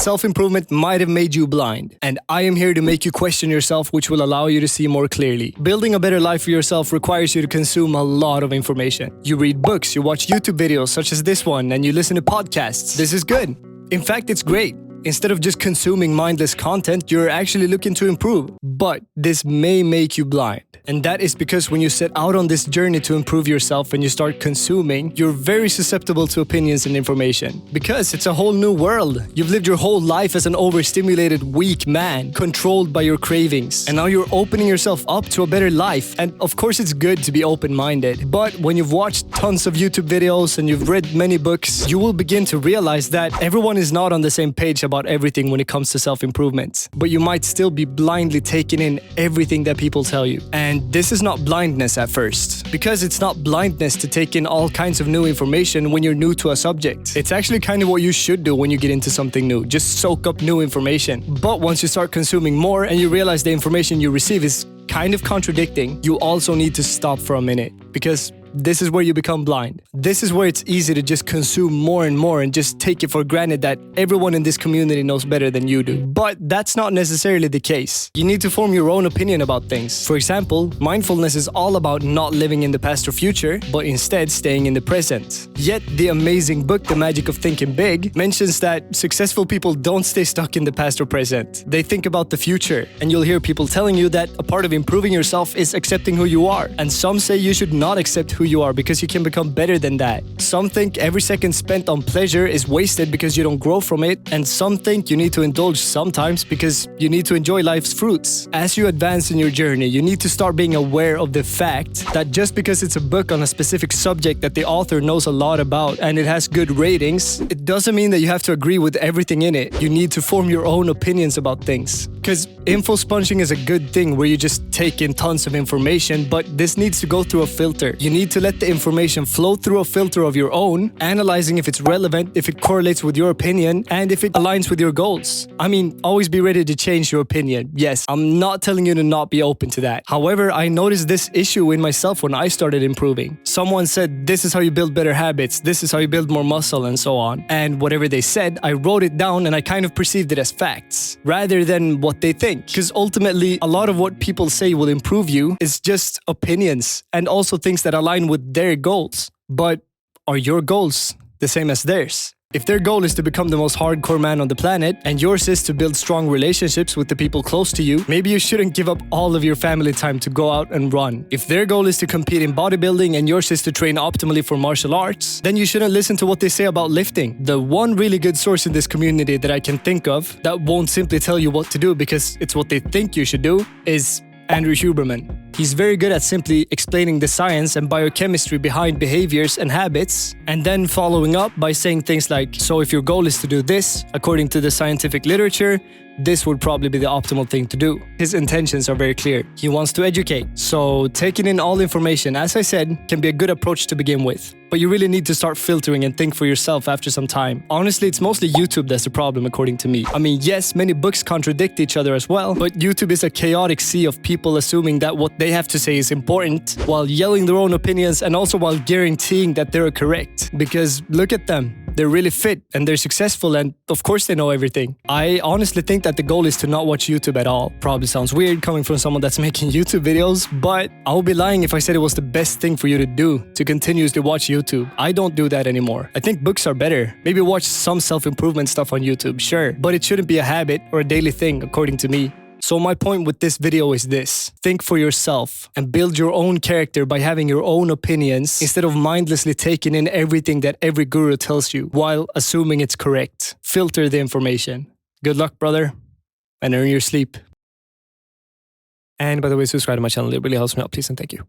self-improvement might have made you blind, and I am here to make you question yourself, which will allow you to see more clearly. Building a better life for yourself requires you to consume a lot of information. You read books, you watch YouTube videos such as this one, and you listen to podcasts. This is good. In fact, it's great. Instead of just consuming mindless content, you're actually looking to improve. But this may make you blind. And that is because when you set out on this journey to improve yourself and you start consuming, you're very susceptible to opinions and information. Because it's a whole new world. You've lived your whole life as an overstimulated, weak man, controlled by your cravings. And now you're opening yourself up to a better life. And of course it's good to be open-minded. But when you've watched tons of YouTube videos and you've read many books, you will begin to realize that everyone is not on the same page about everything when it comes to self-improvement. But you might still be blindly taking in everything that people tell you. And this is not blindness at first, because it's not blindness to take in all kinds of new information when you're new to a subject. It's actually kind of what you should do when you get into something new, just soak up new information. But once you start consuming more and you realize the information you receive is kind of contradicting, you also need to stop for a minute, because this is where you become blind. This is where it's easy to just consume more and more and just take it for granted that everyone in this community knows better than you do. But that's not necessarily the case. You need to form your own opinion about things. For example, mindfulness is all about not living in the past or future, but instead staying in the present. Yet, the amazing book, The Magic of Thinking Big, mentions that successful people don't stay stuck in the past or present. They think about the future. And you'll hear people telling you that a part of improving yourself is accepting who you are. And some say you should not accept who you are because you can become better than that. Some think every second spent on pleasure is wasted because you don't grow from it, and some think you need to indulge sometimes because you need to enjoy life's fruits. As you advance in your journey, you need to start being aware of the fact that just because it's a book on a specific subject that the author knows a lot about and it has good ratings, it doesn't mean that you have to agree with everything in it. You need to form your own opinions about things. Because info sponging is a good thing where you just take in tons of information, but this needs to go through a filter. You need to let the information flow through a filter of your own, analyzing if it's relevant, if it correlates with your opinion, and if it aligns with your goals. I mean, always be ready to change your opinion. Yes, I'm not telling you to not be open to that. However, I noticed this issue in myself when I started improving. Someone said, this is how you build better habits, this is how you build more muscle, and so on. And whatever they said, I wrote it down and I kind of perceived it as facts, rather than what they think. Because ultimately, a lot of what people say will improve you is just opinions, and also things that align with their goals. But are your goals the same as theirs? If their goal is to become the most hardcore man on the planet, and yours is to build strong relationships with the people close to you, maybe you shouldn't give up all of your family time to go out and run. If their goal is to compete in bodybuilding and yours is to train optimally for martial arts, then you shouldn't listen to what they say about lifting. The one really good source in this community that I can think of that won't simply tell you what to do because it's what they think you should do is Andrew Huberman. He's very good at simply explaining the science and biochemistry behind behaviors and habits, and then following up by saying things like, so if your goal is to do this, according to the scientific literature, this would probably be the optimal thing to do. His intentions are very clear. He wants to educate. So taking in all information, as I said, can be a good approach to begin with. But you really need to start filtering and think for yourself after some time. Honestly, it's mostly YouTube that's the problem, according to me. I mean, yes, many books contradict each other as well, but YouTube is a chaotic sea of people assuming that what they have to say is important, while yelling their own opinions and also while guaranteeing that they're correct. Because look at them. They're really fit and they're successful, and of course they know everything. I honestly think that the goal is to not watch YouTube at all. Probably sounds weird coming from someone that's making YouTube videos, but I would be lying if I said it was the best thing for you to do, to continuously watch YouTube. I don't do that anymore. I think books are better. Maybe watch some self-improvement stuff on YouTube, sure, but it shouldn't be a habit or a daily thing, according to me. So my point with this video is this: think for yourself and build your own character by having your own opinions instead of mindlessly taking in everything that every guru tells you while assuming it's correct. Filter the information. Good luck, brother, and earn your sleep. And by the way, subscribe to my channel. It really helps me out. Please and thank you.